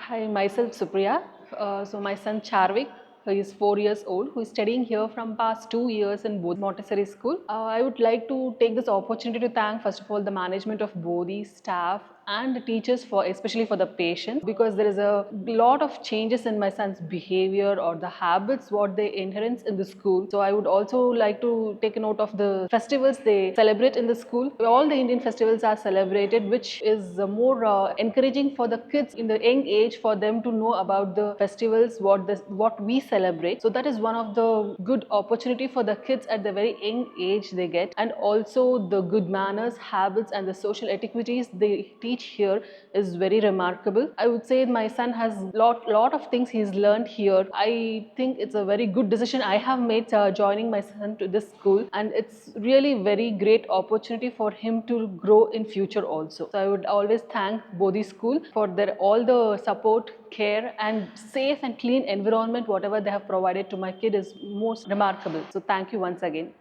Hi, myself Supriya. So my son Charvik, he is 4 years old, who is studying here from past 2 years in Bodhi Montessori school. I would like to take this opportunity to thank first of all the management of Bodhi staff and the teachers for especially for the patients, because there is a lot of changes in my son's behavior or the habits what they inherit in the school. So I would also like to take a note of the festivals they celebrate in the school. All the Indian festivals are celebrated, which is more encouraging for the kids in the young age for them to know about the festivals what we celebrate. So that is one of the good opportunity for the kids at the very young age they get, and also the good manners, habits, and the social etiquettes they teach here is very remarkable. I would say my son has lot of things he's learned here. I think it's a very good decision I have made joining my son to this school, and it's really very great opportunity for him to grow in future also. So I would always thank Bodhi School for their all the support, care, and safe and clean environment whatever they have provided to my kid is most remarkable. So thank you once again.